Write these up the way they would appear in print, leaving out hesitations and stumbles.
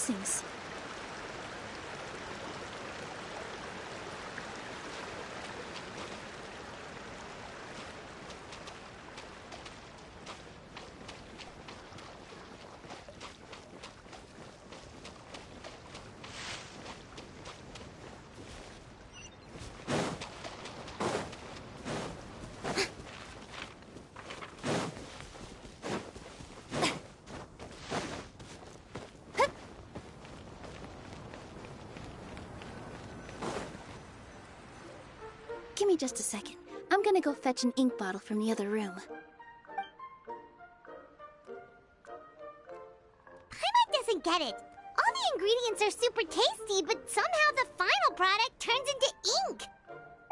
blessings. Give me just a second. I'm gonna go fetch an ink bottle from the other room. Paimon doesn't get it. All the ingredients are super tasty, but somehow the final product turns into ink.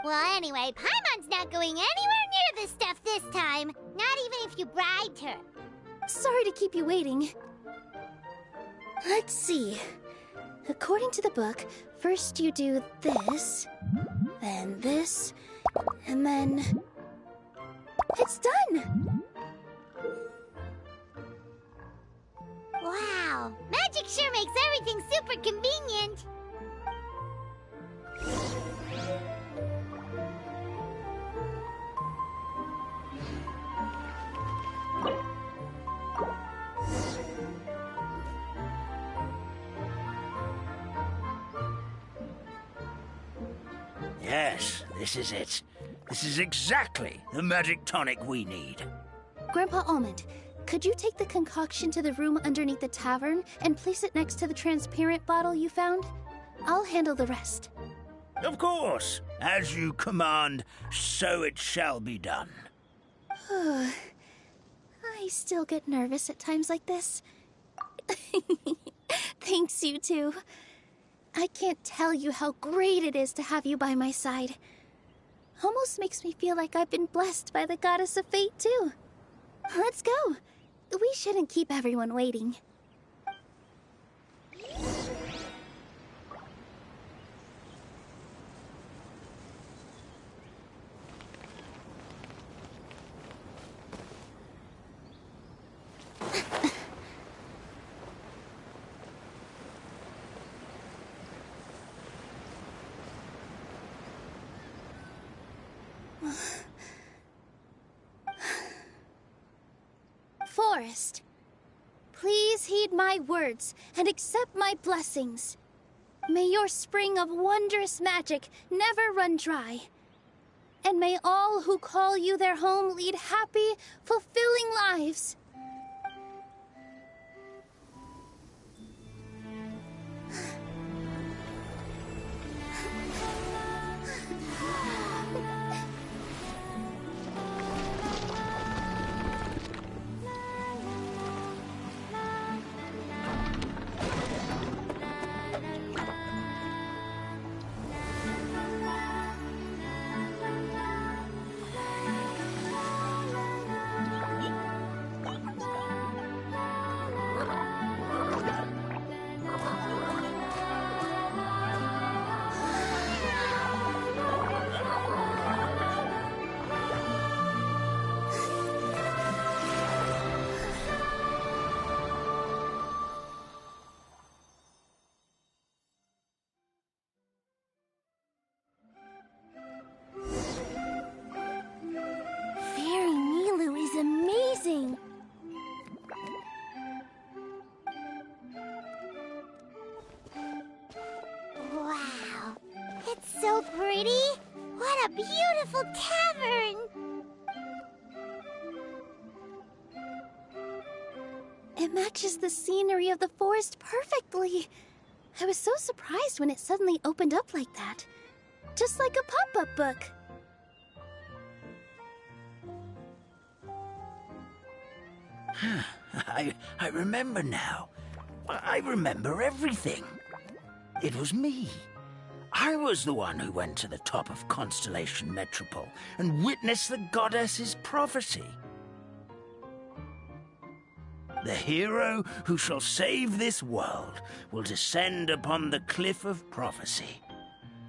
Well, anyway, Paimon's not going anywhere near this stuff this time. Not even if you bribed her. Sorry to keep you waiting. Let's see. According to the book, first you do this, then this, and then... It's done! Wow, magic sure makes everything super convenient. Yes, this is it. This is exactly the magic tonic we need. Grandpa Almond, could you take the concoction to the room underneath the tavern and place it next to the transparent bottle you found? I'll handle the rest. Of course. As you command, so it shall be done. I still get nervous at times like this. Thanks, you two. I can't tell you how great it is to have you by my side. Almost makes me feel like I've been blessed by the goddess of fate, too. Let's go. We shouldn't keep everyone waiting. Forest, please heed my words and accept my blessings. May your spring of wondrous magic never run dry. And may all who call you their home lead happy, fulfilling lives. Wow, it's so pretty. What a beautiful tavern. It matches the scenery of the forest perfectly. I was so surprised when it suddenly opened up like that. Just like a pop-up book. I remember now. I remember everything. It was me. I was the one who went to the top of Constellation Metropole and witnessed the goddess's prophecy. The hero who shall save this world will descend upon the cliff of prophecy.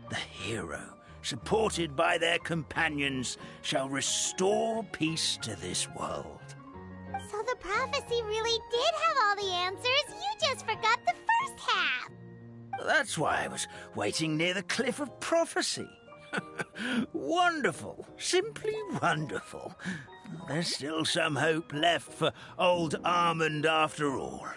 The hero, supported by their companions, shall restore peace to this world. So the prophecy really did have all the answers. You just forgot the first half. That's why I was waiting near the Cliff of Prophecy. Wonderful. Simply wonderful. There's still some hope left for old Armand after all.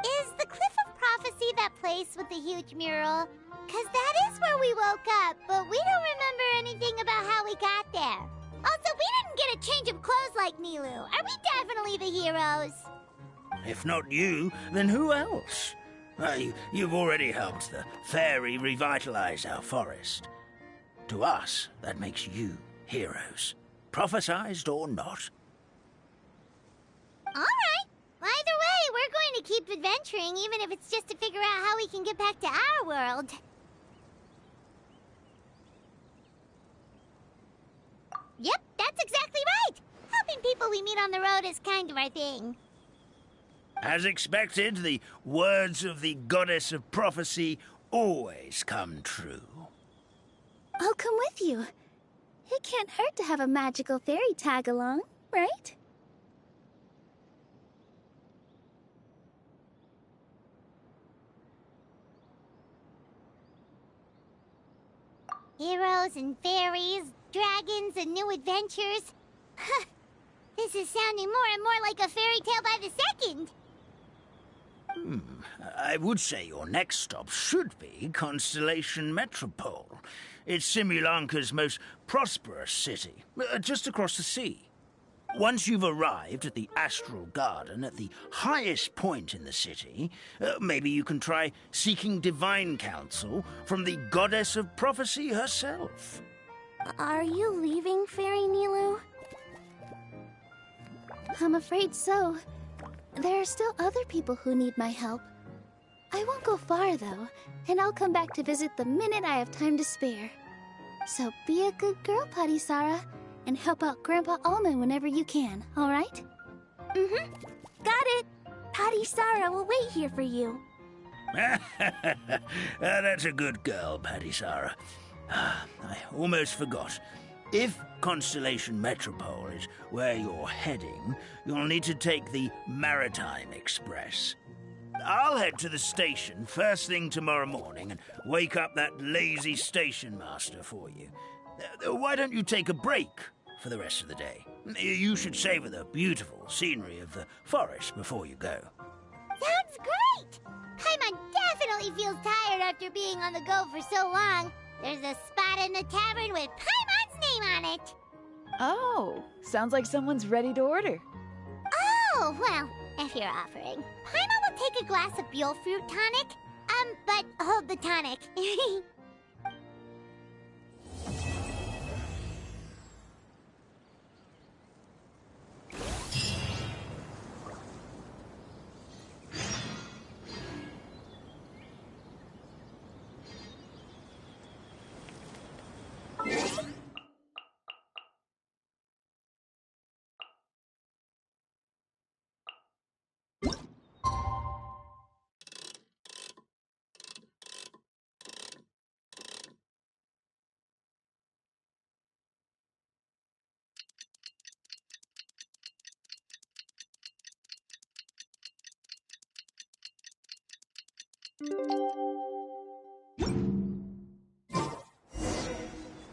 Is the Cliff of Prophecy that place with the huge mural? 'Cause that is where we woke up, but we don't remember anything about how we got there. Also, we didn't get a change of clothes like Nilu. Are we definitely the heroes? If not you, then who else? You've already helped the fairy revitalize our forest. To us, that makes you heroes, prophesized or not. All right. Either way, we're going to keep adventuring, even if it's just to figure out how we can get back to our world. Yep, that's exactly right. Helping people we meet on the road is kind of our thing. As expected, the words of the goddess of prophecy always come true. I'll come with you. It can't hurt to have a magical fairy tag along, right? Heroes and fairies, dragons and new adventures. This is sounding more and more like a fairy tale by the second. I would say your next stop should be Constellation Metropole. It's Simulanka's most prosperous city, just across the sea. Once you've arrived at the Astral Garden at the highest point in the city, maybe you can try seeking divine counsel from the goddess of prophecy herself. Are you leaving, Fairy Nilu? I'm afraid so. There are still other people who need my help. I won't go far, though, and I'll come back to visit the minute I have time to spare. So be a good girl, Padisara, and help out Grandpa Almond whenever you can, all right? Mm-hmm. Got it. Padisara will wait here for you. That's a good girl, Padisara. I almost forgot. If Constellation Metropole is where you're heading, you'll need to take the Maritime Express. I'll head to the station first thing tomorrow morning and wake up that lazy station master for you. Why don't you take a break for the rest of the day? You should savor the beautiful scenery of the forest before you go. Sounds great! Paimon definitely feels tired after being on the go for so long. There's a spot in the tavern with Paimon's name on it. Oh, sounds like someone's ready to order. Oh, well, if you're offering. Paimon will take a glass of Buell fruit tonic. But hold the tonic.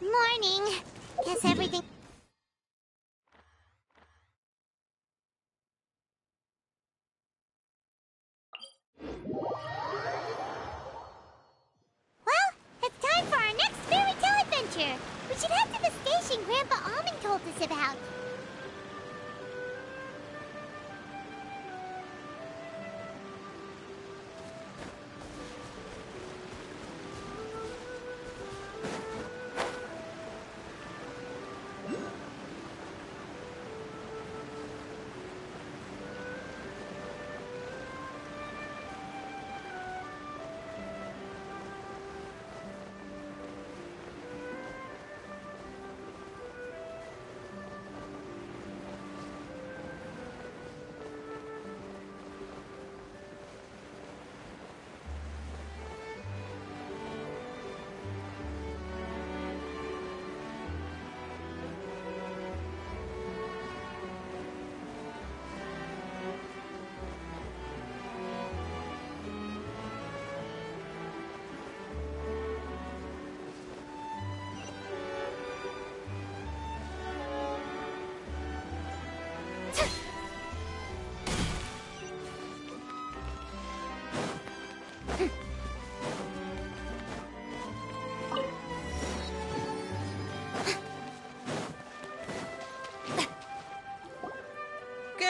Morning. Guess everything... Well, it's time for our next fairy tale adventure. We should head to the station Grandpa Almond told us about.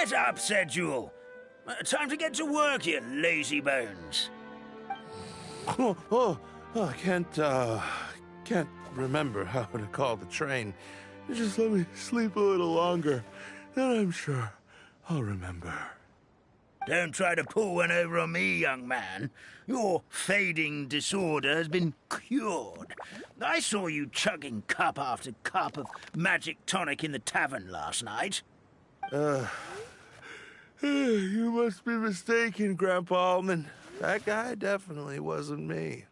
Get up, said Jewel. Time to get to work, you lazy bones. I can't remember how to call the train. Just let me sleep a little longer, then I'm sure I'll remember. Don't try to pull one over on me, young man. Your fading disorder has been cured. I saw you chugging cup after cup of magic tonic in the tavern last night. You must be mistaken, Grandpa Almond. That guy definitely wasn't me.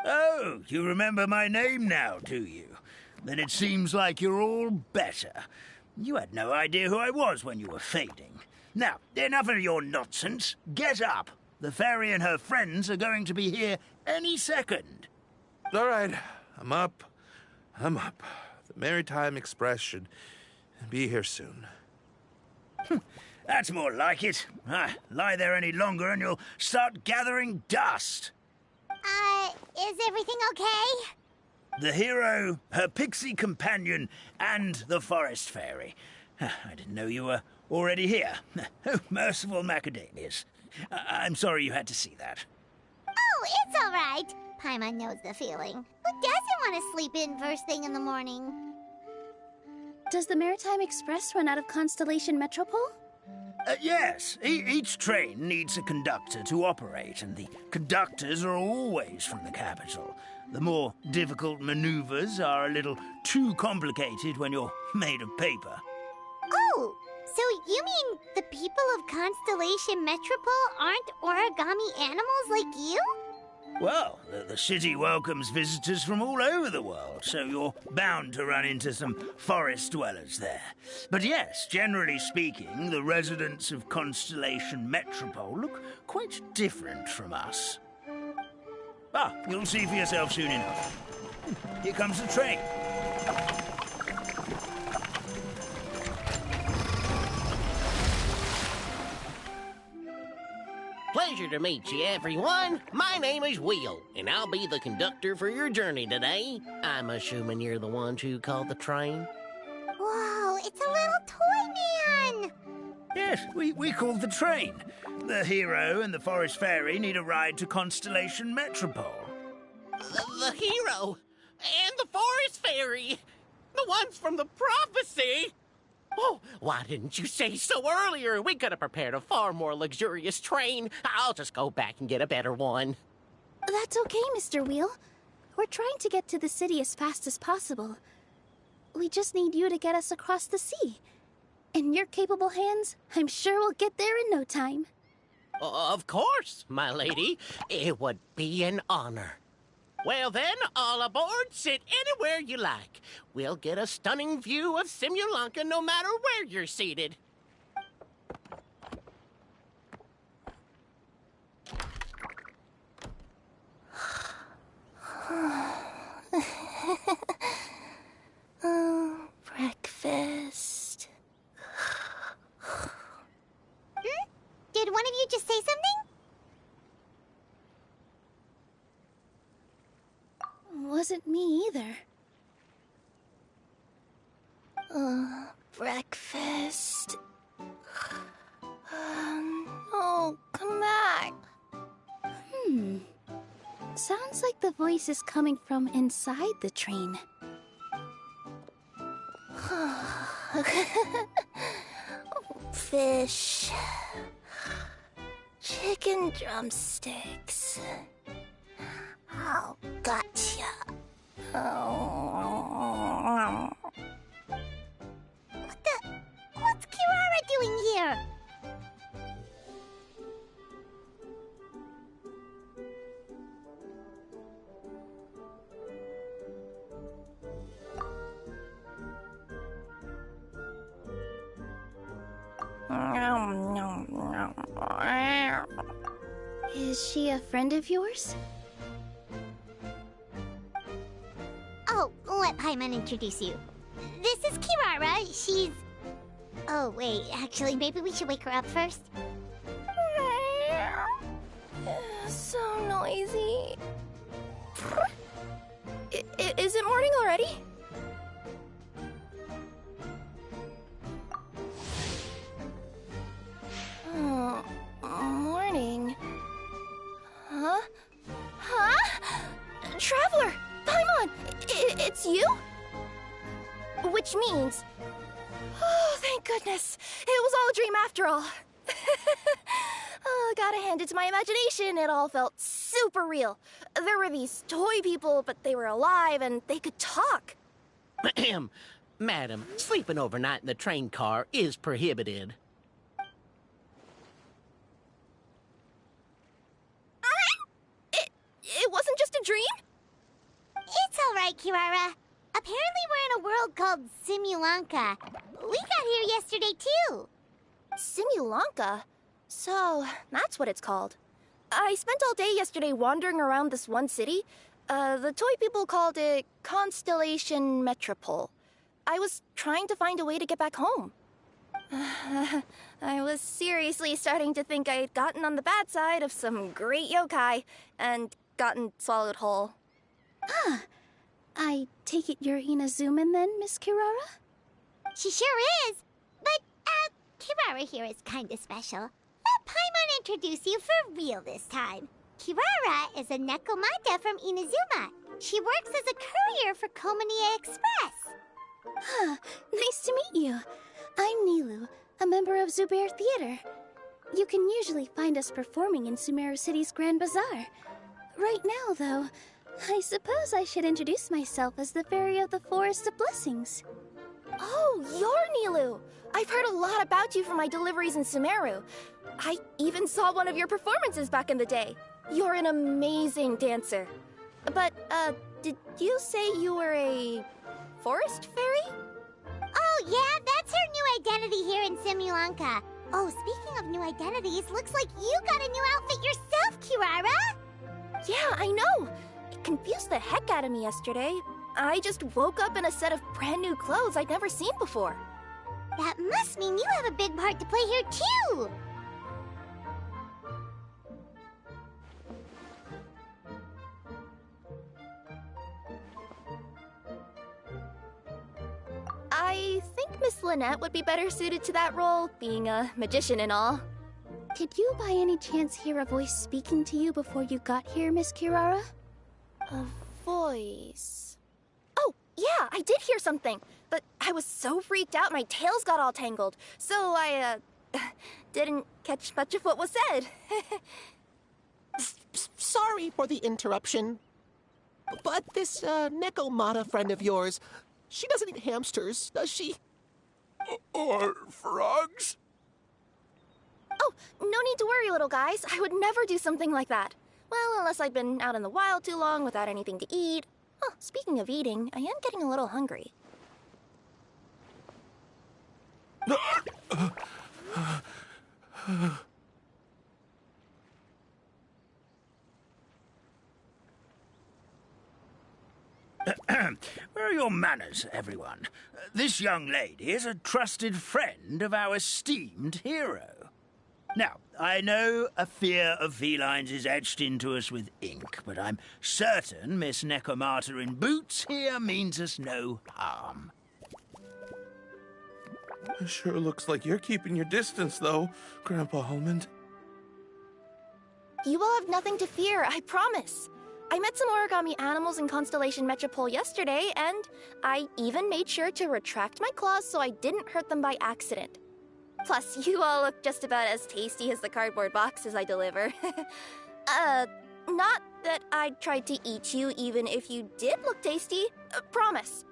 Oh, you remember my name now, do you? Then it seems like you're all better. You had no idea who I was when you were fading. Now, enough of your nonsense. Get up. The fairy and her friends are going to be here any second. All right, I'm up. The Maritime Express should be here soon. That's more like it. Lie there any longer and you'll start gathering dust. Is everything okay? The hero, her pixie companion, and the forest fairy. I didn't know you were already here. Oh, merciful macadamias. I'm sorry you had to see that. Oh, it's all right. Paimon knows the feeling. Who doesn't want to sleep in first thing in the morning? Does the Maritime Express run out of Constellation Metropole? Yes. Each train needs a conductor to operate, and the conductors are always from the capital. The more difficult maneuvers are a little too complicated when you're made of paper. Oh, so you mean the people of Constellation Metropole aren't origami animals like you? Well, the city welcomes visitors from all over the world, so you're bound to run into some forest dwellers there. But yes, generally speaking, the residents of Constellation Metropole look quite different from us. You'll see for yourself soon enough. Here comes the train. Pleasure to meet you, everyone. My name is Will, and I'll be the conductor for your journey today. I'm assuming you're the ones who called the train? Whoa, it's a little toy man! Yes, we called the train. The hero and the forest fairy need a ride to Constellation Metropole. The hero and the forest fairy, the ones from the prophecy. Oh, why didn't you say so earlier? We could have prepared a far more luxurious train. I'll just go back and get a better one. That's okay, Mr. Wheel. We're trying to get to the city as fast as possible. We just need you to get us across the sea. In your capable hands, I'm sure we'll get there in no time. Of course, my lady. It would be an honor. Well then, all aboard, sit anywhere you like. We'll get a stunning view of Simulanka no matter where you're seated. Breakfast. Did one of you just say something? Wasn't me either. Breakfast. Oh, come back. Sounds like the voice is coming from inside the train. Fish. Chicken drumsticks. Oh, gotcha. What's Kirara doing here? Is she a friend of yours? Oh, let Paimon introduce you. This is Kirara. She's... Oh, wait. Actually, maybe we should wake her up first. So noisy. Is it morning already? It's you? Which means... Oh, thank goodness. It was all a dream after all. Oh, gotta hand it to my imagination. It all felt super real. There were these toy people, but they were alive and they could talk. Madam, sleeping overnight in the train car is prohibited. It wasn't just a dream? It's all right, Kirara. Apparently we're in a world called Simulanka. We got here yesterday, too. Simulanka? So, that's what it's called. I spent all day yesterday wandering around this one city. The toy people called it Constellation Metropole. I was trying to find a way to get back home. I was seriously starting to think I'd gotten on the bad side of some great yokai and gotten swallowed whole. Ah, I take it you're Inazuman then, Miss Kirara? She sure is. But, Kirara here is kinda special. Let Paimon introduce you for real this time. Kirara is a Nekomata from Inazuma. She works as a courier for Komanie Express. Huh, nice to meet you. I'm Nilu, a member of Zubair Theater. You can usually find us performing in Sumeru City's Grand Bazaar. Right now, though, I suppose I should introduce myself as the Fairy of the Forest of Blessings. Oh, you're Nilu! I've heard a lot about you from my deliveries in Sumeru. I even saw one of your performances back in the day. You're an amazing dancer. But, did you say you were a forest fairy? Oh, yeah, that's her new identity here in Simulanka. Oh, speaking of new identities, looks like you got a new outfit yourself, Kirara! Yeah, I know! It confused the heck out of me yesterday. I just woke up in a set of brand new clothes I'd never seen before. That must mean you have a big part to play here, too! I think Miss Lynette would be better suited to that role, being a magician and all. Did you by any chance hear a voice speaking to you before you got here, Miss Kirara? A voice... Oh, yeah, I did hear something, but I was so freaked out my tails got all tangled, so I, didn't catch much of what was said. Sorry for the interruption, but this, Nekomata friend of yours, she doesn't eat hamsters, does she? Or frogs? Oh, no need to worry, little guys. I would never do something like that. Well, unless I've been out in the wild too long without anything to eat. Oh, speaking of eating, I am getting a little hungry. Where are your manners, everyone? This young lady is a trusted friend of our esteemed hero. Now, I know a fear of felines is etched into us with ink, but I'm certain Miss Nekomata in boots here means us no harm. It sure looks like you're keeping your distance, though, Grandpa Almond. You will have nothing to fear, I promise. I met some origami animals in Constellation Metropole yesterday, and I even made sure to retract my claws so I didn't hurt them by accident. Plus, you all look just about as tasty as the cardboard boxes I deliver. Not that I tried to eat you even if you did look tasty. Promise.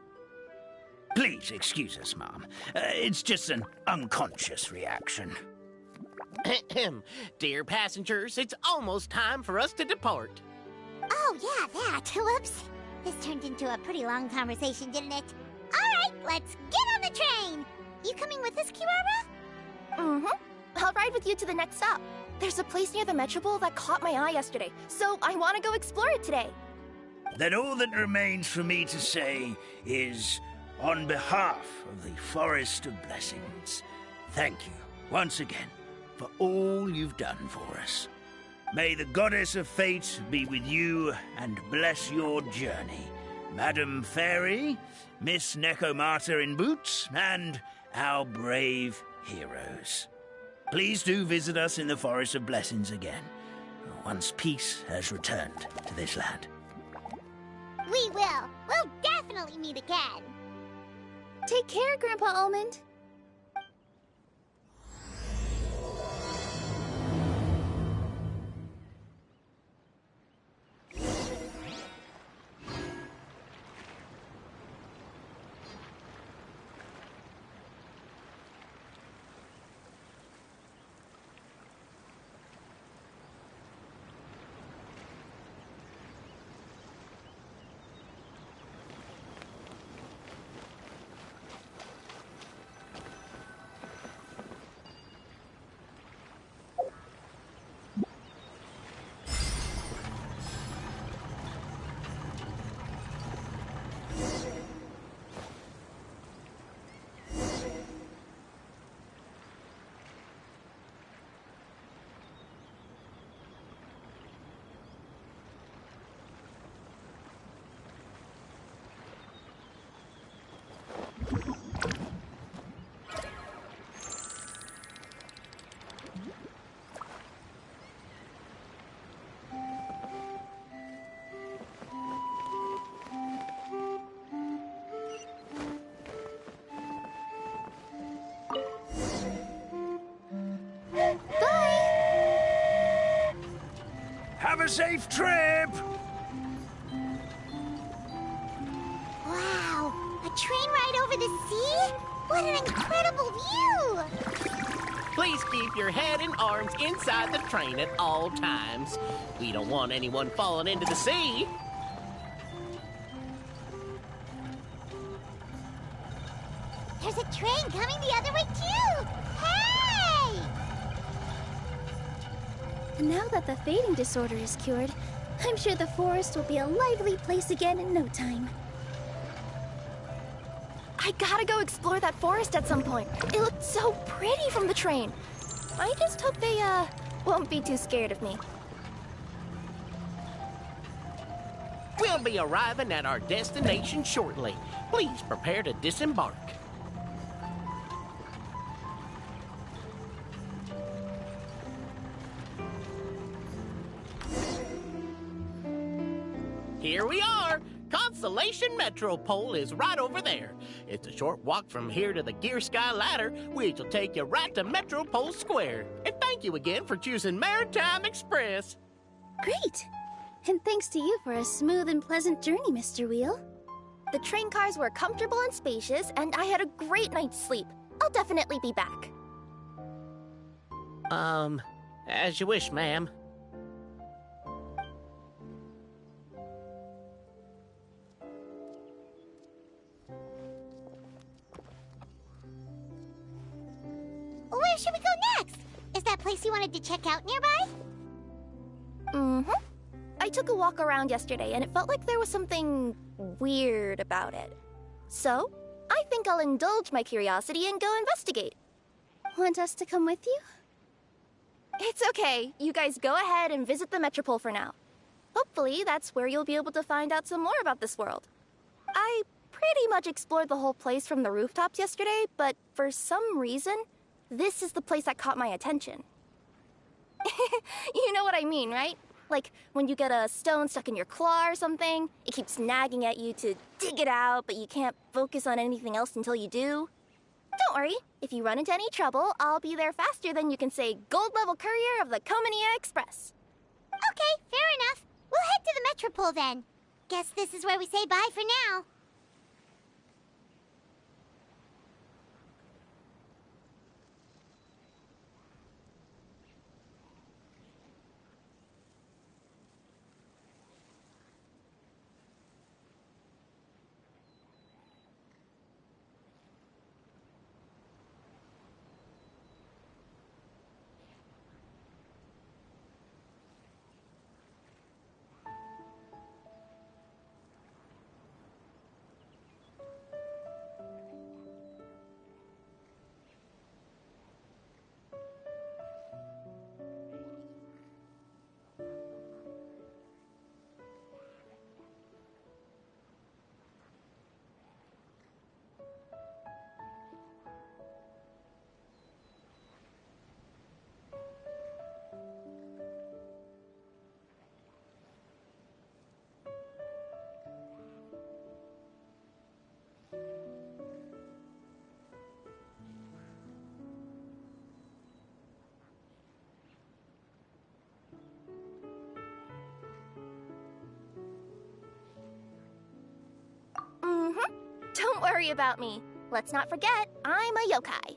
Please excuse us, Mom. It's just an unconscious reaction. Dear passengers, it's almost time for us to depart. Oh, yeah, that. Whoops. This turned into a pretty long conversation, didn't it? All right, let's get on the train. You coming with us, Kirara? Mm-hmm. I'll ride with you to the next stop. There's a place near the Metropole that caught my eye yesterday, so I want to go explore it today. Then all that remains for me to say is, on behalf of the Forest of Blessings, thank you once again for all you've done for us. May the Goddess of Fate be with you and bless your journey, Madam Fairy, Miss Nekomata in boots, and our brave heroes. Please do visit us in the Forest of Blessings again, once peace has returned to this land. We will. We'll definitely definitely meet again. Take care, Grandpa Almond. Have a safe trip! Wow, a train ride over the sea? What an incredible view! Please keep your head and arms inside the train at all times. We don't want anyone falling into the sea. There's a train coming the other way too! Hey! And now that the fading disorder is cured, I'm sure the forest will be a lively place again in no time. I gotta go explore that forest at some point. It looked so pretty from the train. I just hope they, won't be too scared of me. We'll be arriving at our destination shortly. Please prepare to disembark. Here we are! Constellation Metropole is right over there. It's a short walk from here to the Gear Sky Ladder, which will take you right to Metropole Square. And thank you again for choosing Maritime Express. Great! And thanks to you for a smooth and pleasant journey, Mr. Wheel. The train cars were comfortable and spacious, and I had a great night's sleep. I'll definitely be back. As you wish, ma'am. Where should we go next? Is that place you wanted to check out nearby? Mm-hmm. I took a walk around yesterday, and it felt like there was something weird about it. So, I think I'll indulge my curiosity and go investigate. Want us to come with you? It's okay. You guys go ahead and visit the Metropole for now. Hopefully, that's where you'll be able to find out some more about this world. I pretty much explored the whole place from the rooftops yesterday, but for some reason, this is the place that caught my attention. You know what I mean, right? Like, when you get a stone stuck in your claw or something, it keeps nagging at you to dig it out, but you can't focus on anything else until you do. Don't worry, if you run into any trouble, I'll be there faster than you can say gold-level courier of the Comania Express. Okay, fair enough. We'll head to the Metropole then. Guess this is where we say bye for now. worry about me. Let's not forget, I'm a yokai.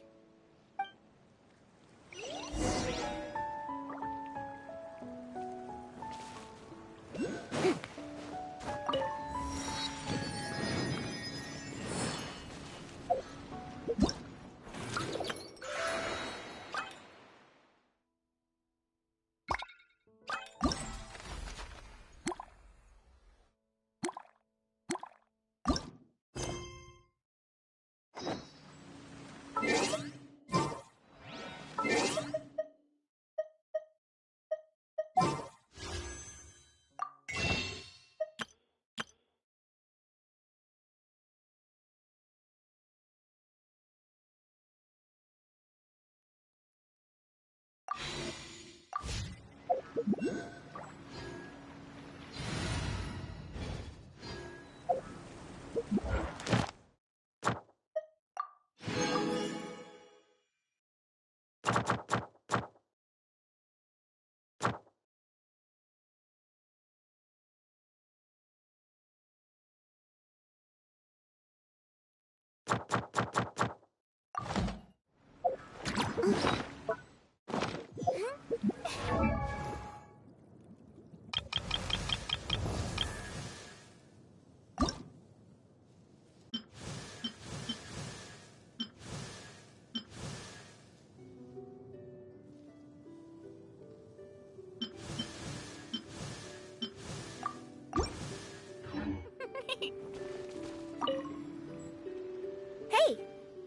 Hey,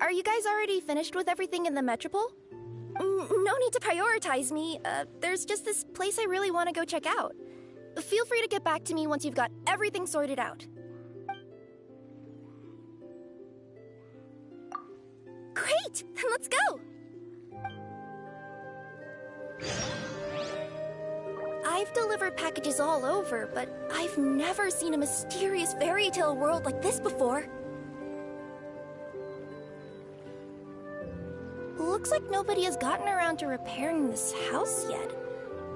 are you guys already finished with everything in the Metropole? No need to prioritize me. There's just this place I really want to go check out. Feel free to get back to me once you've got everything sorted out. Great! Then let's go! I've delivered packages all over, but I've never seen a mysterious fairy tale world like this before. Looks like nobody has gotten around to repairing this house yet.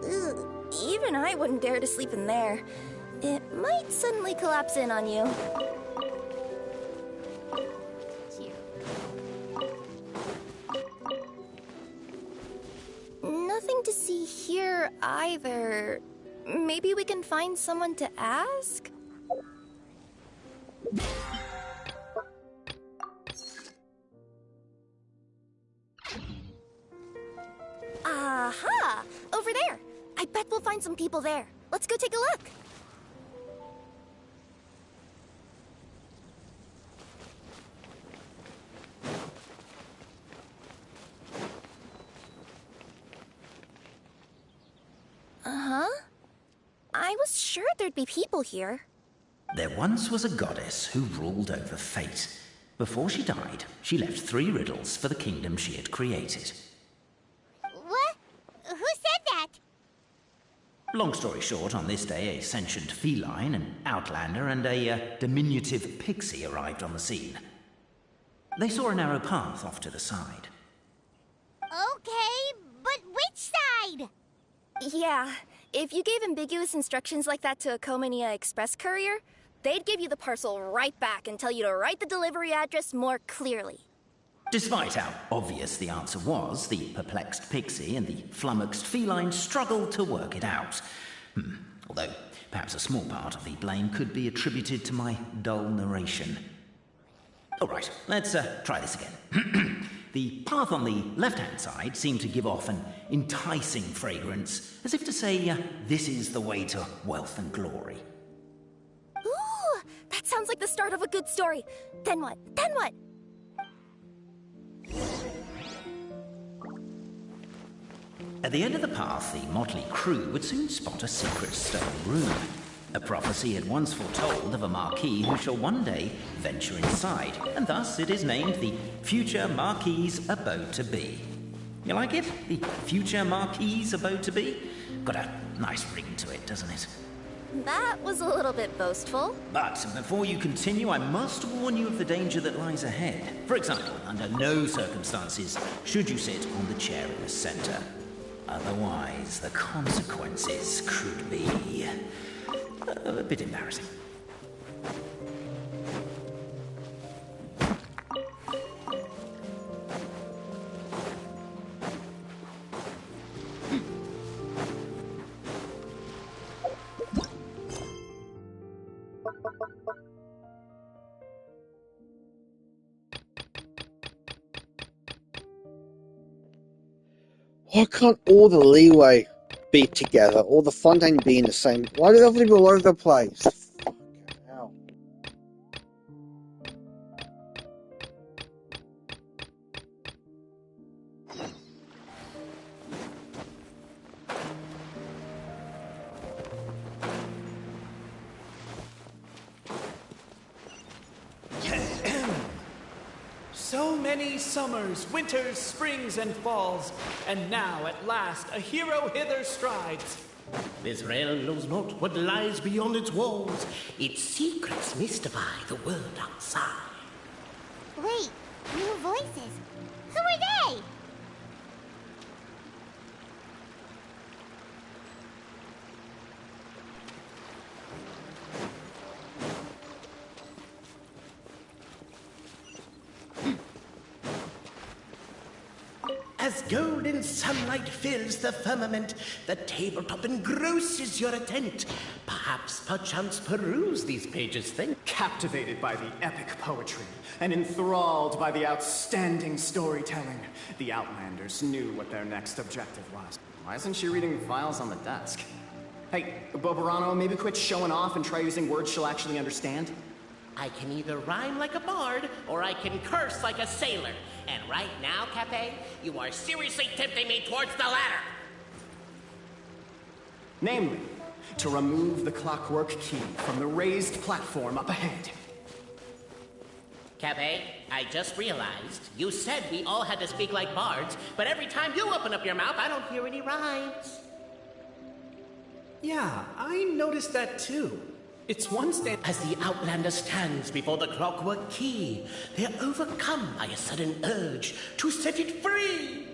Ugh, even I wouldn't dare to sleep in there. It might suddenly collapse in on you. Nothing to see here either. Maybe we can find someone to ask? Aha! Over there! I bet we'll find some people there. Let's go take a look. Uh-huh. I was sure there'd be people here. There once was a goddess who ruled over fate. Before she died, she left 3 riddles for the kingdom she had created. What? Who said that? Long story short, on this day, a sentient feline, an outlander, and a diminutive pixie arrived on the scene. They saw a narrow path off to the side. Okay, but which side? Yeah, if you gave ambiguous instructions like that to a Komania Express courier, they'd give you the parcel right back and tell you to write the delivery address more clearly. Despite how obvious the answer was, the perplexed pixie and the flummoxed feline struggled to work it out. Although, perhaps a small part of the blame could be attributed to my dull narration. All right, let's try this again. The path on the left-hand side seemed to give off an enticing fragrance, as if to say, this is the way to wealth and glory. Ooh, that sounds like the start of a good story. Then what? Then what? At the end of the path, the motley crew would soon spot a secret stone room. A prophecy had once foretold of a Marquis who shall one day venture inside, and thus it is named the Future Marquis's Abode to Be. You like it? The Future Marquis's Abode to Be? Got a nice ring to it, doesn't it? That was a little bit boastful. But before you continue, I must warn you of the danger that lies ahead. For example, under no circumstances should you sit on the chair in the center. Otherwise, the consequences could be a bit embarrassing. Why can't all the leeway be together, or the Fontaine be in the same? Why do they have to be all over the place? Fucking hell. So many summers, winters, springs, and falls, and now at last a hero hither strides. This realm knows not what lies beyond its walls. Its secrets mystify the world outside. Wait, new voices. Who are they? As golden sunlight fills the firmament, the tabletop engrosses your attent. Perhaps, perchance, peruse these pages think. Captivated by the epic poetry and enthralled by the outstanding storytelling, the Outlanders knew what their next objective was. Why isn't she reading files on the desk? Hey, Bobarano, maybe quit showing off and try using words she'll actually understand? I can either rhyme like a bard, or I can curse like a sailor. And right now, Cafe, you are seriously tempting me towards the latter. Namely, to remove the clockwork key from the raised platform up ahead. Cafe, I just realized you said we all had to speak like bards, but every time you open up your mouth, I don't hear any rhymes. Yeah, I noticed that too. It's one stand. As the Outlander stands before the clockwork key, they're overcome by a sudden urge to set it free.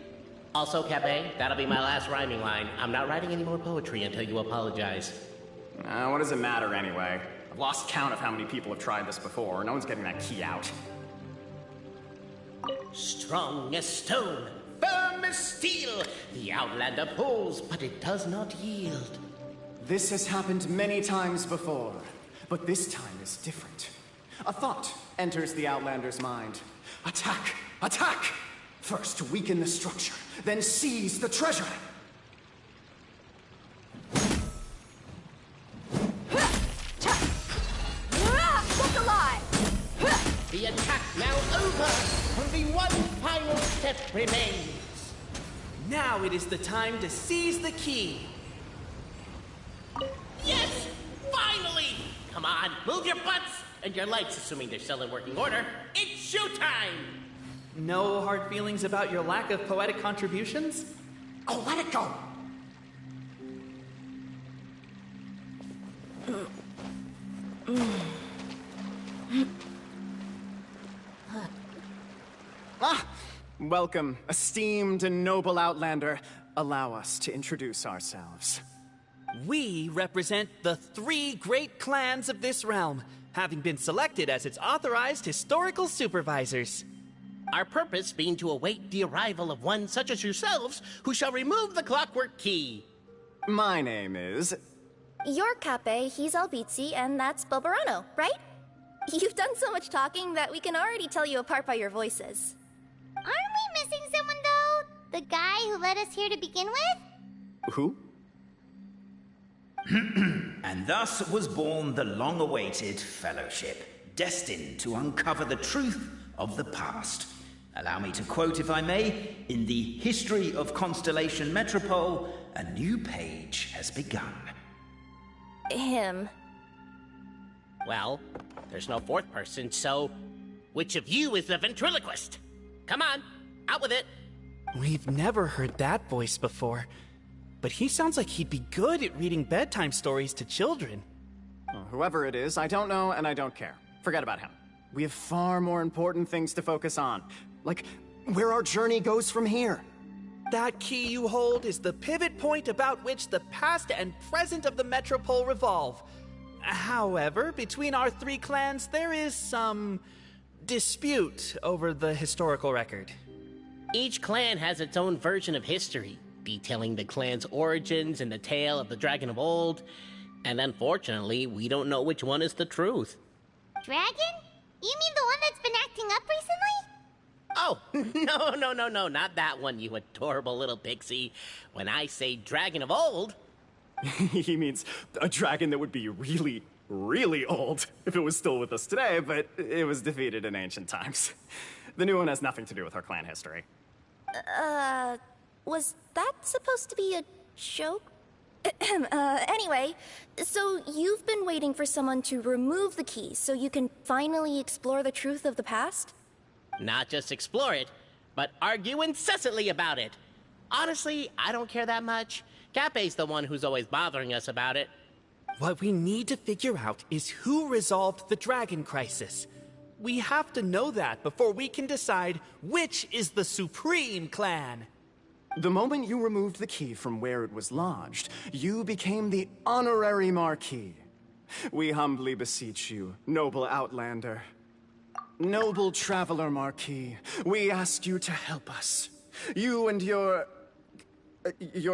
Also, Cafe, that'll be my last rhyming line. I'm not writing any more poetry until you apologize. What does it matter anyway? I've lost count of how many people have tried this before. No one's getting that key out. Strong as stone, firm as steel, the Outlander pulls, but it does not yield. This has happened many times before, but this time is different. A thought enters the Outlander's mind. Attack! Attack! First weaken the structure, then seize the treasure! Look alive! The attack now over, only one final step remains. Now it is the time to seize the key. Yes! Finally! Come on, move your butts! And your lights, assuming they're still in working order. It's showtime! No hard feelings about your lack of poetic contributions? Oh, let it go! Welcome, esteemed and noble Outlander. Allow us to introduce ourselves. We represent the 3 great clans of this realm, having been selected as its authorized historical supervisors. Our purpose being to await the arrival of one such as yourselves, who shall remove the clockwork key. My name is... You're Cape, he's Albizzi, and that's Bobarano, right? You've done so much talking that we can already tell you apart by your voices. Aren't we missing someone, though? The guy who led us here to begin with? Who? And thus was born the long-awaited fellowship, destined to uncover the truth of the past. Allow me to quote, if I may, in the history of Constellation Metropole, a new page has begun. Him. Well, there's no fourth person, so which of you is the ventriloquist? Come on, out with it. We've never heard that voice before, but he sounds like he'd be good at reading bedtime stories to children. Well, whoever it is, I don't know and I don't care. Forget about him. We have far more important things to focus on, like where our journey goes from here. That key you hold is the pivot point about which the past and present of the Metropole revolve. However, between our 3 clans, there is some dispute over the historical record. Each clan has its own version of history, detailing the clan's origins and the tale of the dragon of old. And unfortunately, we don't know which one is the truth. Dragon? You mean the one that's been acting up recently? Oh, no, not that one, you adorable little pixie. When I say dragon of old... He means a dragon that would be really, really old if it was still with us today, but it was defeated in ancient times. The new one has nothing to do with our clan history. Was that supposed to be a joke? Anyway, so you've been waiting for someone to remove the key so you can finally explore the truth of the past? Not just explore it, but argue incessantly about it. Honestly, I don't care that much. Cape's the one who's always bothering us about it. What we need to figure out is who resolved the dragon crisis. We have to know that before we can decide which is the supreme clan. The moment you removed the key from where it was lodged, you became the honorary Marquis. We humbly beseech you, noble Outlander. Noble Traveler Marquis, we ask you to help us. You and your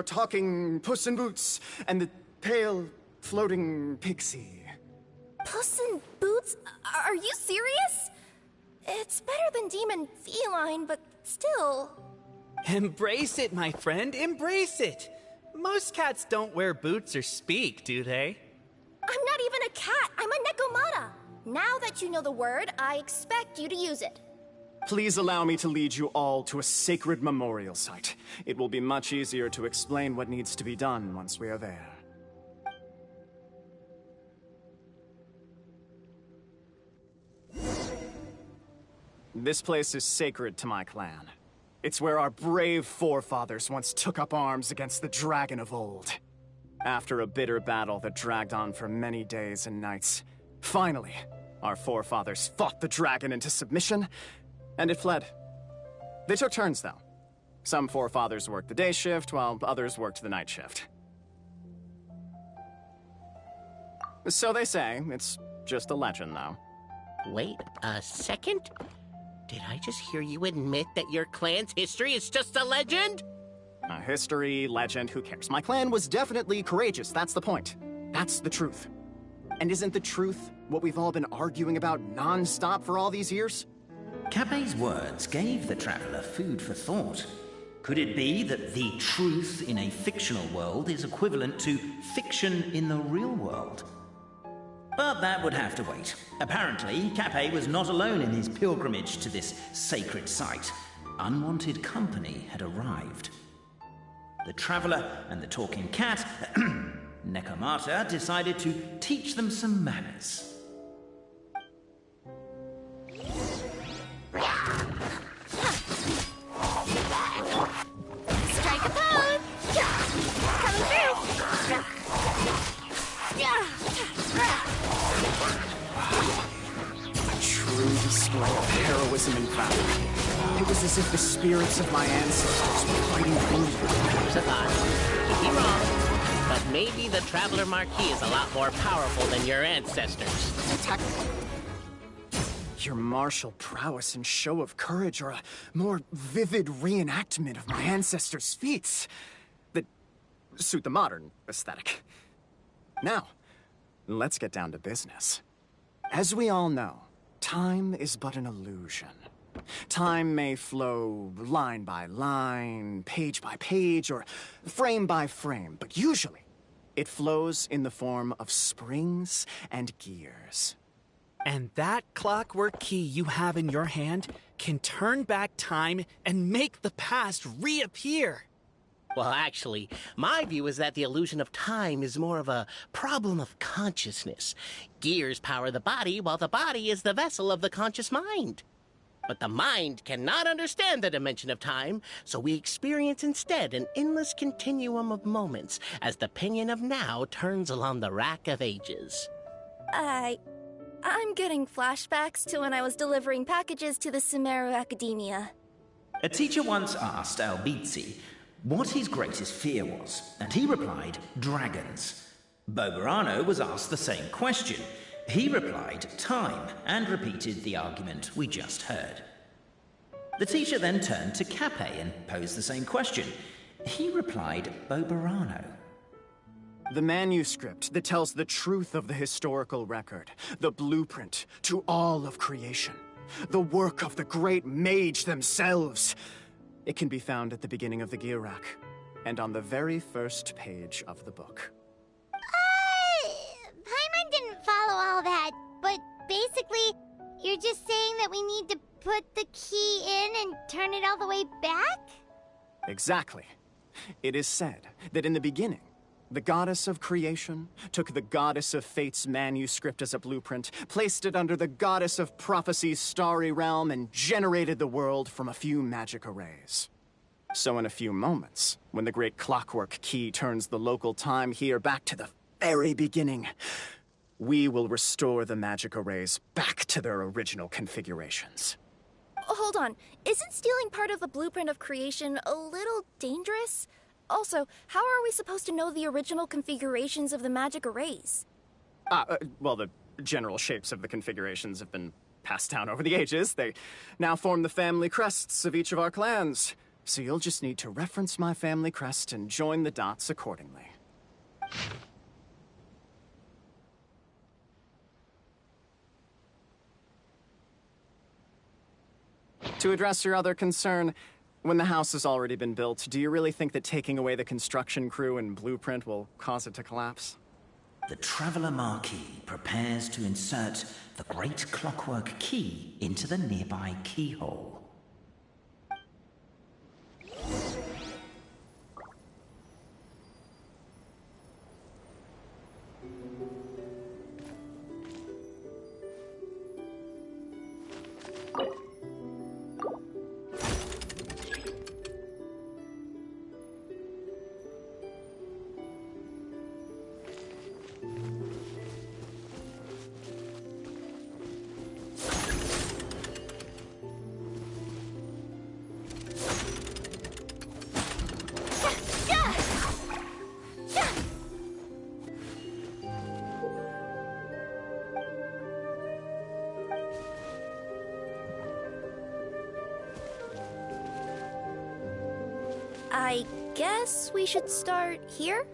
talking Puss in Boots and the pale floating pixie. Puss in Boots? Are you serious? It's better than demon feline, but still... Embrace it, my friend, embrace it. Most cats don't wear boots or speak, do they? I'm not even a cat, I'm a Nekomata. Now that you know the word, I expect you to use it. Please allow me to lead you all to a sacred memorial site. It will be much easier to explain what needs to be done once we are there. This place is sacred to my clan. It's where our brave forefathers once took up arms against the dragon of old. After a bitter battle that dragged on for many days and nights, finally, our forefathers fought the dragon into submission, and it fled. They took turns, though. Some forefathers worked the day shift, while others worked the night shift. So they say. It's just a legend, though. Wait a second? Did I just hear you admit that your clan's history is just a legend? History, legend, who cares? My clan was definitely courageous, that's the point. That's the truth. And isn't the truth what we've all been arguing about non-stop for all these years? Cape's words gave the traveler food for thought. Could it be that the truth in a fictional world is equivalent to fiction in the real world? But that would have to wait. Apparently, Cape was not alone in his pilgrimage to this sacred site. Unwanted company had arrived. The traveler and the talking cat, Nekomata, decided to teach them some manners. Strike a pose! Coming through! A true display of heroism and valor. It was as if the spirits of my ancestors were fighting through me. Saban, could be wrong, but maybe the Traveler Marquis is a lot more powerful than your ancestors. Your martial prowess and show of courage are a more vivid reenactment of my ancestors' feats that suit the modern aesthetic. Now, let's get down to business. As we all know, time is but an illusion. Time may flow line by line, page by page, or frame by frame, but usually it flows in the form of springs and gears. And that clockwork key you have in your hand can turn back time and make the past reappear. Well, actually, my view is that the illusion of time is more of a problem of consciousness. Gears power the body, while the body is the vessel of the conscious mind. But the mind cannot understand the dimension of time, so we experience instead an endless continuum of moments as the pinion of now turns along the rack of ages. I'm getting flashbacks to when I was delivering packages to the Sumeru Academia. A teacher once asked Albizzi what his greatest fear was, and he replied, dragons. Boberano was asked the same question. He replied, time, and repeated the argument we just heard. The teacher then turned to Cape and posed the same question. He replied, Boberano. The manuscript that tells the truth of the historical record, the blueprint to all of creation. the work of the great mage themselves. It can be found at the beginning of the Girac, and on the very first page of the book. Paimon didn't follow all that, but basically, you're just saying that we need to put the key in and turn it all the way back? Exactly. It is said that in the beginning, the goddess of creation took the goddess of fate's manuscript as a blueprint, placed it under the goddess of prophecy's starry realm, and generated the world from a few magic arrays. So in a few moments, when the great clockwork key turns the local time here back to the very beginning, we will restore the magic arrays back to their original configurations. Hold on. Isn't stealing part of the blueprint of creation a little dangerous? Also, how are we supposed to know the original configurations of the magic arrays? Well, the general shapes of the configurations have been passed down over the ages. They now form the family crests of each of our clans. So you'll just need to reference my family crest and join the dots accordingly. To address your other concern, when the house has already been built, do you really think that taking away the construction crew and blueprint will cause it to collapse? The Traveler Marquis prepares to insert the great clockwork key into the nearby keyhole. I guess we should start here?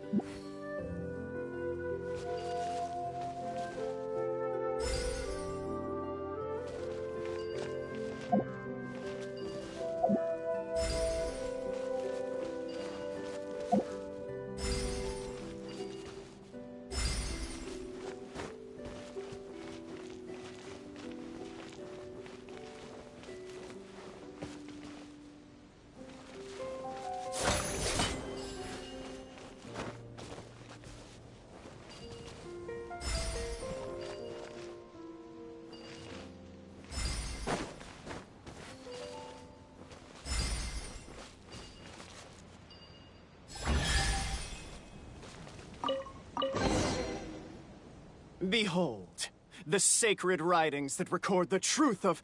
Behold, the sacred writings that record the truth of...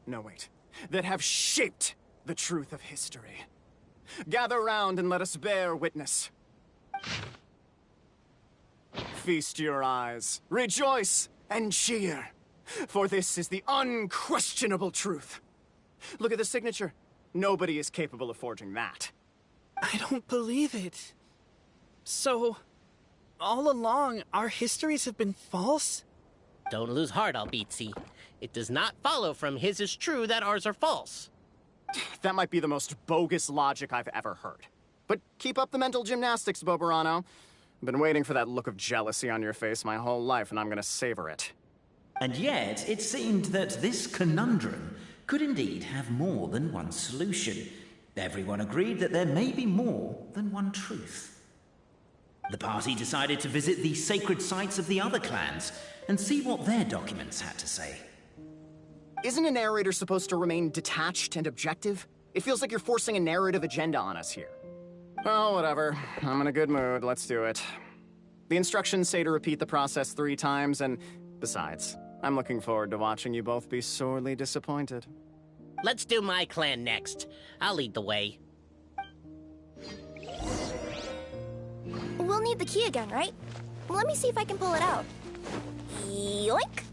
No, wait. That have shaped the truth of history. Gather round and let us bear witness. Feast your eyes, rejoice, and cheer. For this is the unquestionable truth. Look at the signature. Nobody is capable of forging that. I don't believe it. So, all along, our histories have been false? Don't lose heart, Albizzi. It does not follow from his is true that ours are false. That might be the most bogus logic I've ever heard. But keep up the mental gymnastics, Boberano. I've been waiting for that look of jealousy on your face my whole life, and I'm gonna savor it. And yet, it seemed that this conundrum could indeed have more than one solution. Everyone agreed that there may be more than one truth. The party decided to visit the sacred sites of the other clans and see what their documents had to say. Isn't a narrator supposed to remain detached and objective? It feels like you're forcing a narrative agenda on us here. Oh, whatever. I'm in a good mood. Let's do it. The instructions say to repeat the process 3 times, and besides, I'm looking forward to watching you both be sorely disappointed. Let's do my clan next. I'll lead the way. We'll need the key again, right? Let me see if I can pull it out. Yoink!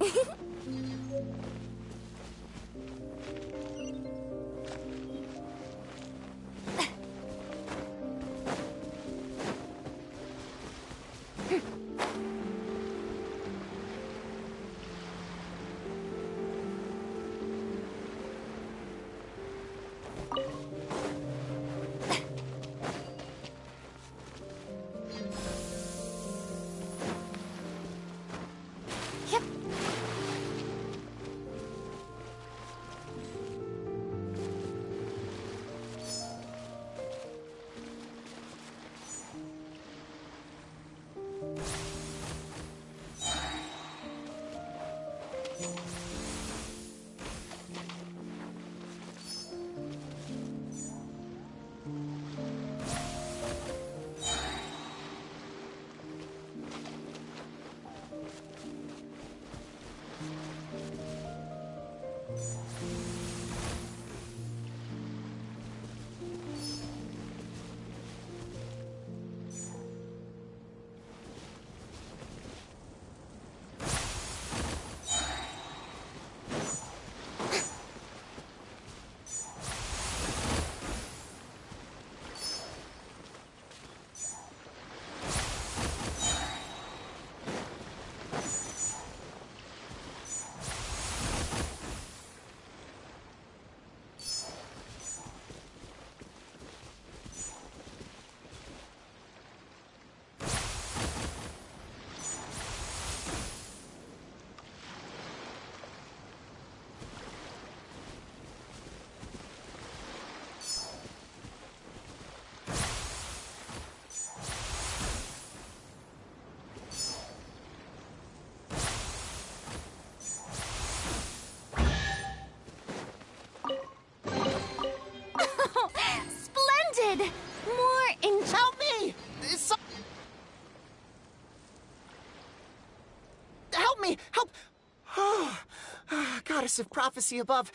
Goddess of Prophecy above,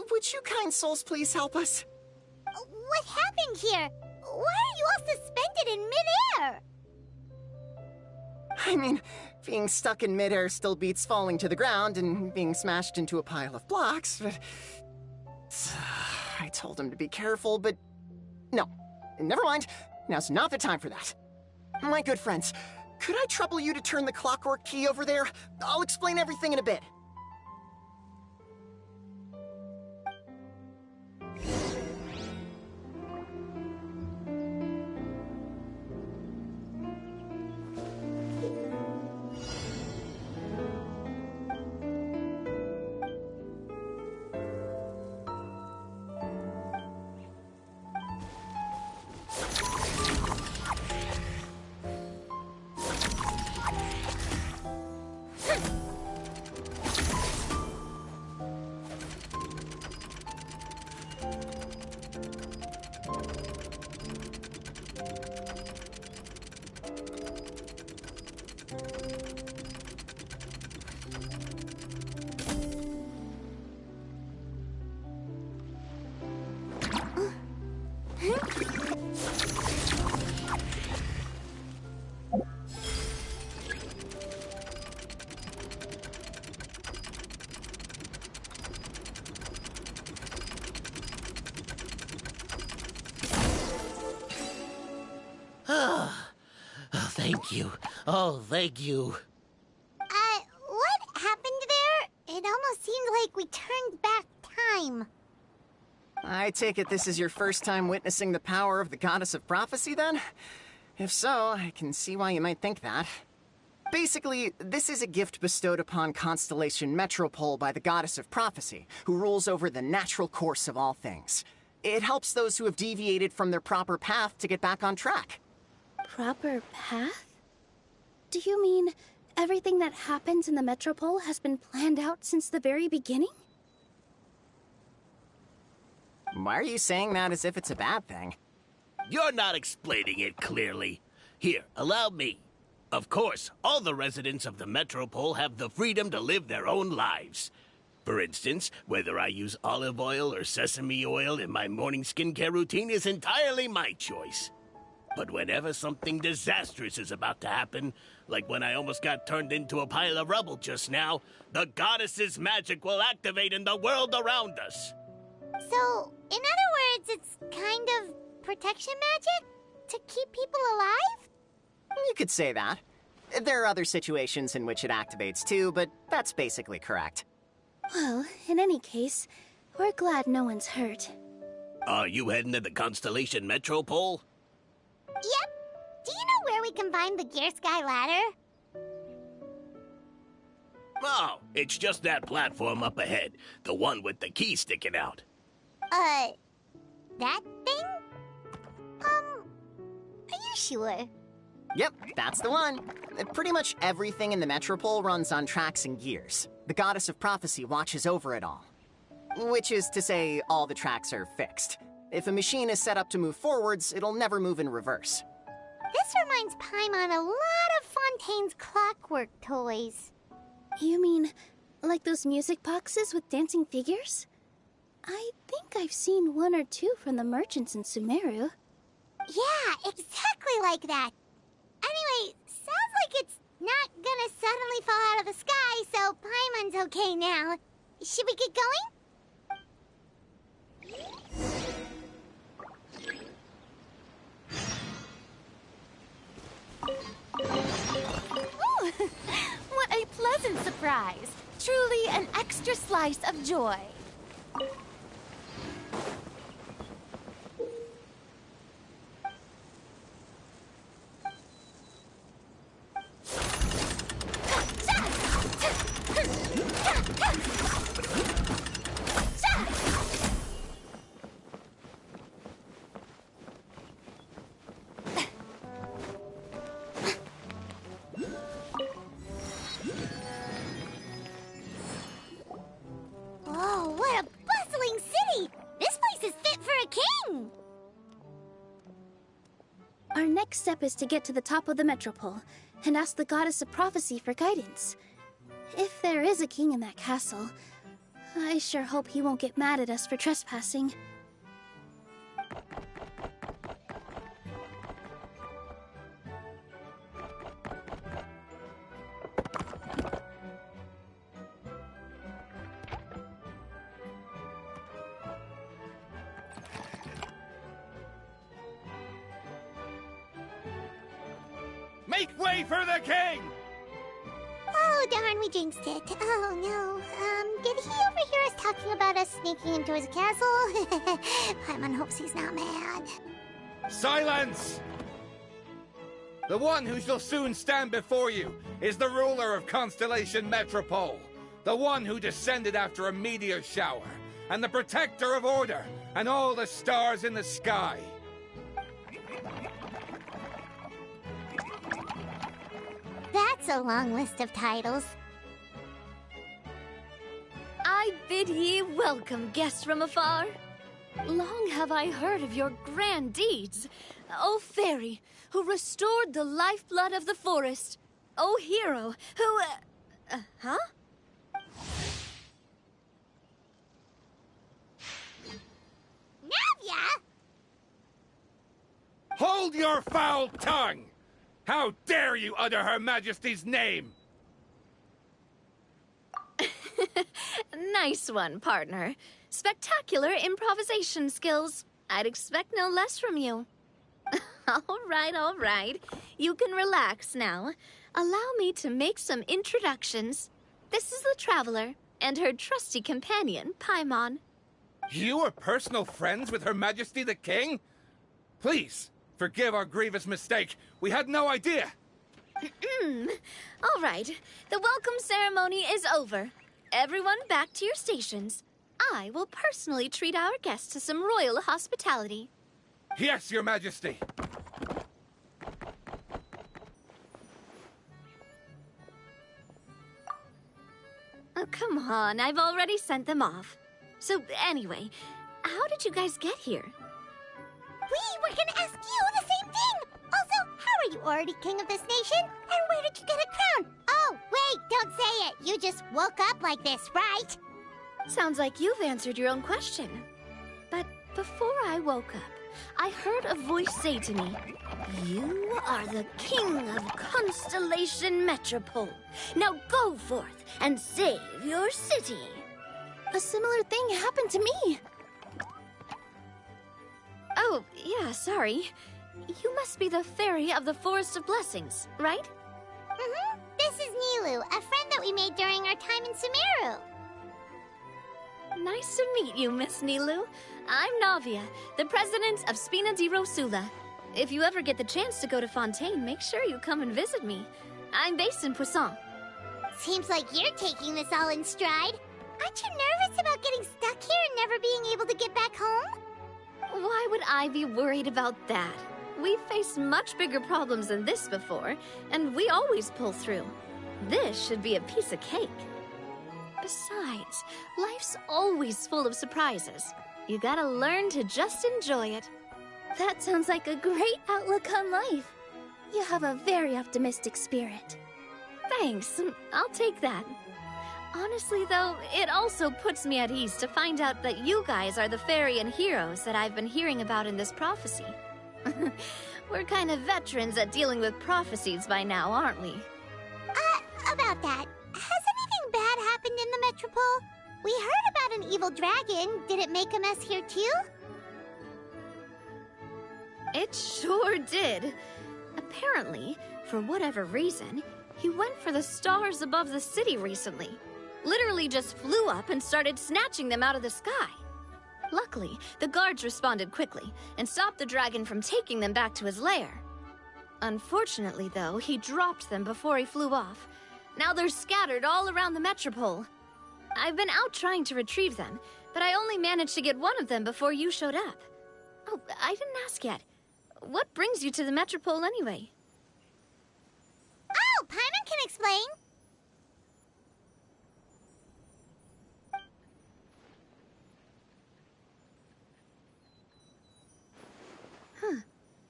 would you kind souls please help us? What happened here? Why are you all suspended in midair? I mean, being stuck in midair still beats falling to the ground and being smashed into a pile of blocks, but... I told him to be careful, but... No, never mind. Now's not the time for that. My good friends, could I trouble you to turn the clockwork key over there? I'll explain everything in a bit. Thank you. Oh, thank you. What happened there? It almost seemed like we turned back time. I take it this is your first time witnessing the power of the Goddess of Prophecy, then? If so, I can see why you might think that. Basically, this is a gift bestowed upon Constellation Metropole by the Goddess of Prophecy, who rules over the natural course of all things. It helps those who have deviated from their proper path to get back on track. Proper path? Do you mean everything that happens in the Metropole has been planned out since the very beginning? Why are you saying that as if it's a bad thing? You're not explaining it clearly. Here, allow me. Of course, all the residents of the Metropole have the freedom to live their own lives. For instance, whether I use olive oil or sesame oil in my morning skincare routine is entirely my choice. But whenever something disastrous is about to happen, like when I almost got turned into a pile of rubble just now, the goddess's magic will activate in the world around us. So, in other words, it's kind of protection magic? To keep people alive? You could say that. There are other situations in which it activates too, but that's basically correct. Well, in any case, we're glad no one's hurt. Are you heading to the Constellation Metropole? Yep. Do you know where we can find the Gear Sky ladder? Oh, it's just that platform up ahead. The one with the key sticking out. That thing? Are you sure? Yep, that's the one. Pretty much everything in the Metropole runs on tracks and gears. The Goddess of Prophecy watches over it all. Which is to say, all the tracks are fixed. If a machine is set up to move forwards, it'll never move in reverse. This reminds Paimon a lot of Fontaine's clockwork toys. You mean, like those music boxes with dancing figures? I think I've seen one or two from the merchants in Sumeru. Yeah, exactly like that. Anyway, sounds like it's not gonna suddenly fall out of the sky, so Paimon's okay now. Should we get going? Ooh, what a pleasant surprise. Truly an extra slice of joy. Oh, what a bustling city! This place is fit for a king! Our next step is to get to the top of the Metropole and ask the Goddess of Prophecy for guidance. If there is a king in that castle, I sure hope he won't get mad at us for trespassing. Make way for the king! Oh, darn, we jinxed it. Oh, no. Did he overhear us talking about us sneaking into his castle? Paimon hopes he's not mad. Silence! The one who shall soon stand before you is the ruler of Constellation Metropole, the one who descended after a meteor shower, and the protector of order and all the stars in the sky. That's a long list of titles. I bid ye welcome, guests from afar. Long have I heard of your grand deeds. O fairy, who restored the lifeblood of the forest. O hero, who... huh? Navia! Hold your foul tongue! How dare you utter Her Majesty's name? Nice one, partner. Spectacular improvisation skills. I'd expect no less from you. All right. You can relax now. Allow me to make some introductions. This is the Traveler, and her trusty companion, Paimon. You are personal friends with Her Majesty the King? Please, forgive our grievous mistake. We had no idea. All right. The welcome ceremony is over. Everyone back to your stations. I will personally treat our guests to some royal hospitality. Yes, Your Majesty. Oh, come on. I've already sent them off. So, anyway, how did you guys get here? We were gonna ask you the same thing! Also, how are you already king of this nation? And where did you get a crown? Oh, wait, don't say it! You just woke up like this, right? Sounds like you've answered your own question. But before I woke up, I heard a voice say to me, "You are the king of Constellation Metropole. Now go forth and save your city." A similar thing happened to me. Oh, yeah, sorry. You must be the fairy of the Forest of Blessings, right? Mm-hmm. This is Nilu, a friend that we made during our time in Sumeru. Nice to meet you, Miss Nilu. I'm Navia, the president of Spina di Rosula. If you ever get the chance to go to Fontaine, make sure you come and visit me. I'm based in Poisson. Seems like you're taking this all in stride. Aren't you nervous about getting stuck here and never being able to get back home? Why would I be worried about that? We've faced much bigger problems than this before, and we always pull through. This should be a piece of cake. Besides, life's always full of surprises. You gotta learn to just enjoy it. That sounds like a great outlook on life. You have a very optimistic spirit. Thanks, I'll take that. Honestly, though, it also puts me at ease to find out that you guys are the fairy and heroes that I've been hearing about in this prophecy. We're kind of veterans at dealing with prophecies by now, aren't we? About that, has anything bad happened in the Metropole? We heard about an evil dragon. Did it make a mess here too? It sure did. Apparently, for whatever reason, he went for the stars above the city recently. Literally just flew up and started snatching them out of the sky. Luckily, the guards responded quickly and stopped the dragon from taking them back to his lair. Unfortunately, though, he dropped them before he flew off. Now they're scattered all around the Metropole. I've been out trying to retrieve them, but I only managed to get one of them before you showed up. Oh, I didn't ask yet. What brings you to the Metropole anyway? Oh, Paimon can explain.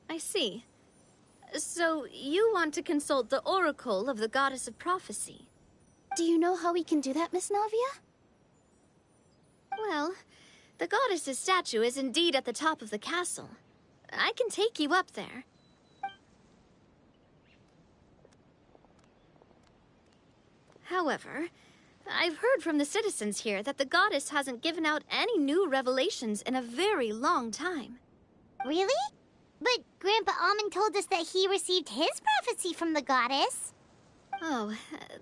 I see. So, you want to consult the Oracle of the Goddess of Prophecy? Do you know how we can do that, Miss Navia? goddess's statue is indeed at the top of the castle. I can take you up there. However, I've heard from the citizens here that the goddess hasn't given out any new revelations in a very long time. Really? But Grandpa Almond told us that he received his prophecy from the goddess. Oh,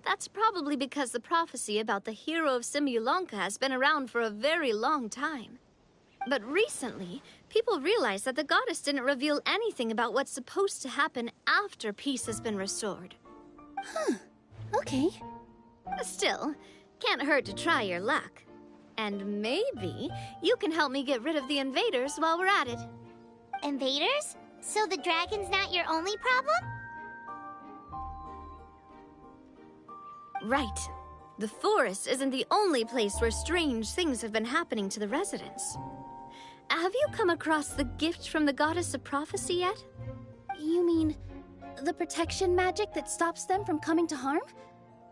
that's probably because the prophecy about the hero of Simulanka has been around for a very long time. But recently, people realized that the goddess didn't reveal anything about what's supposed to happen after peace has been restored. Huh. Okay. Still, can't hurt to try your luck. And maybe you can help me get rid of the invaders while we're at it. Invaders? So the dragon's not your only problem? Right. The forest isn't the only place where strange things have been happening to the residents. Have you come across the gift from the goddess of prophecy yet? You mean the protection magic that stops them from coming to harm?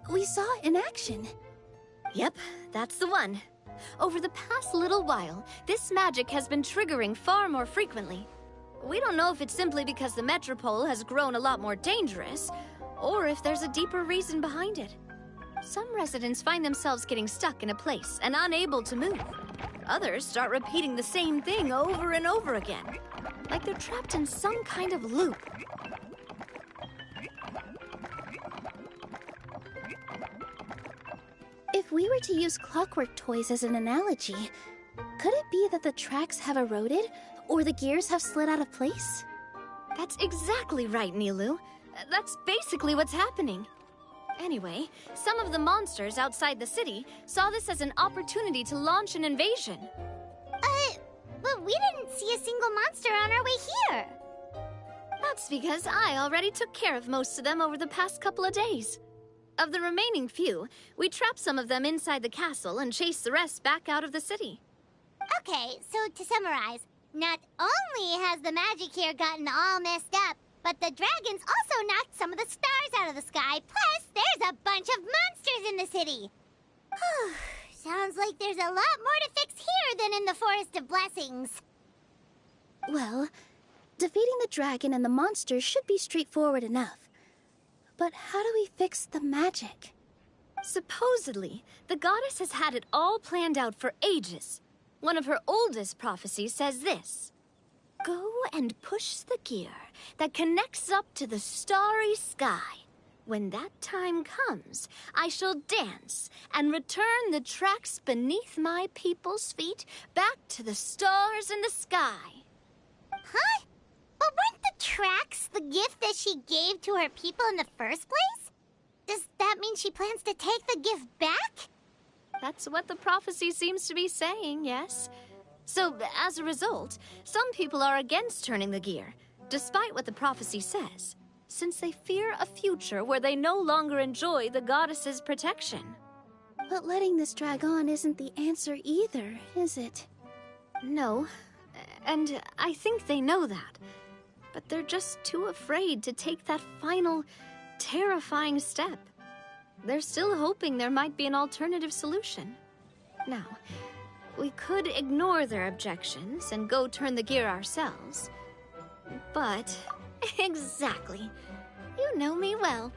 We saw it in action. Yep, that's the one. Over the past little while, this magic has been triggering far more frequently. We don't know if it's simply because the Metropole has grown a lot more dangerous, or if there's a deeper reason behind it. Some residents find themselves getting stuck in a place and unable to move. Others start repeating the same thing over and over again, like they're trapped in some kind of loop. If we were to use clockwork toys as an analogy, could it be that the tracks have eroded, or the gears have slid out of place? That's exactly right, Nilu. That's basically what's happening. Anyway, some of the monsters outside the city saw this as an opportunity to launch an invasion. But we didn't see a single monster on our way here. That's because I already took care of most of them over the past couple of days. Of the remaining few, we trapped some of them inside the castle and chased the rest back out of the city. Okay, so to summarize, not only has the magic here gotten all messed up, but the dragons also knocked some of the stars out of the sky, plus there's a bunch of monsters in the city. Sounds like there's a lot more to fix here than in the Forest of Blessings. Well, defeating the dragon and the monsters should be straightforward enough. But how do we fix the magic? Supposedly, the goddess has had it all planned out for ages. One of her oldest prophecies says this: "Go and push the gear that connects up to the starry sky. When that time comes, I shall dance and return the tracks beneath my people's feet back to the stars in the sky." Huh? But weren't the tracks the gift that she gave to her people in the first place? Does that mean she plans to take the gift back? That's what the prophecy seems to be saying, yes. So, as a result, some people are against turning the gear, despite what the prophecy says, since they fear a future where they no longer enjoy the goddess's protection. But letting this drag on isn't the answer either, is it? No, and I think they know that. But they're just too afraid to take that final, terrifying step. They're still hoping there might be an alternative solution. Now, we could ignore their objections and go turn the gear ourselves. But, exactly. You know me well.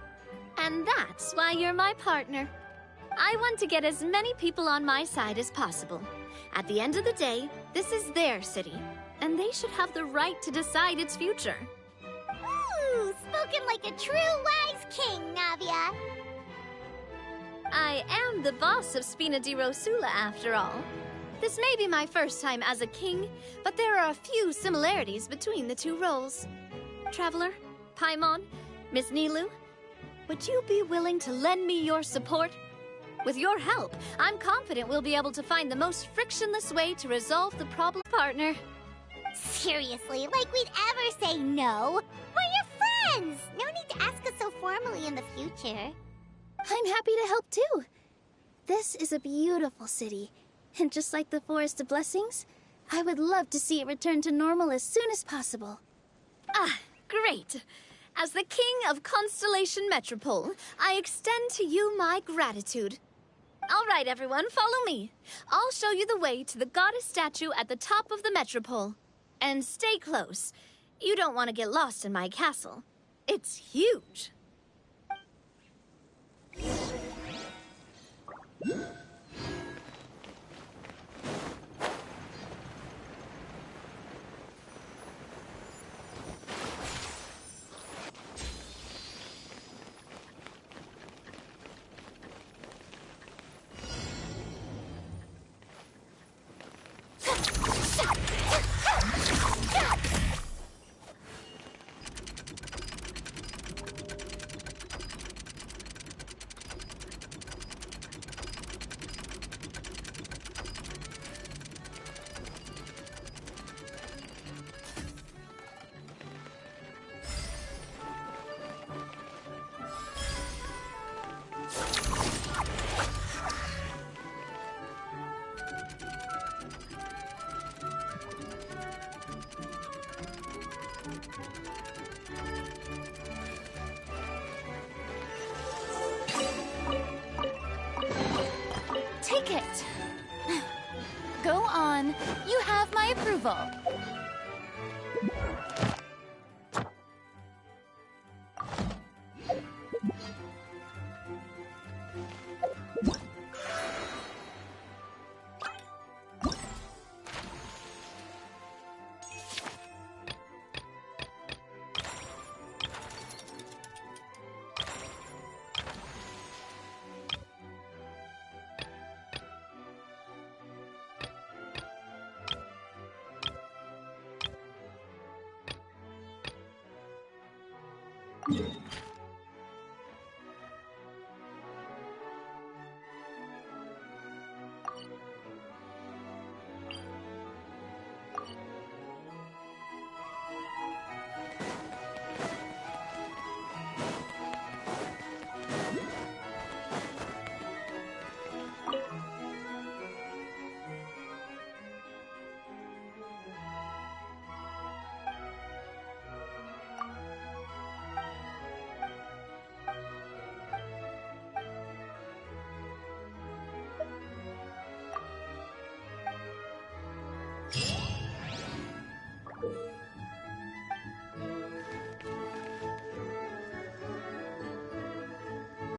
And that's why you're my partner. I want to get as many people on my side as possible. At the end of the day, this is their city, and they should have the right to decide its future. Ooh, spoken like a true wise king, Navia. I am the boss of Spina di Rosula, after all. This may be my first time as a king, but there are a few similarities between the two roles. Traveler, Paimon, Miss Nilu, would you be willing to lend me your support? With your help, I'm confident we'll be able to find the most frictionless way to resolve the problem, partner. Seriously, like we'd ever say no? We're your friends! No need to ask us so formally in the future. I'm happy to help too. This is a beautiful city, and just like the Forest of Blessings, I would love to see it return to normal as soon as possible. Ah, great. As the King of Constellation Metropole, I extend to you my gratitude. All right, everyone, follow me. I'll show you the way to the goddess statue at the top of the metropole. And stay close. You don't want to get lost in my castle. It's huge. Take it. Go on. You have my approval.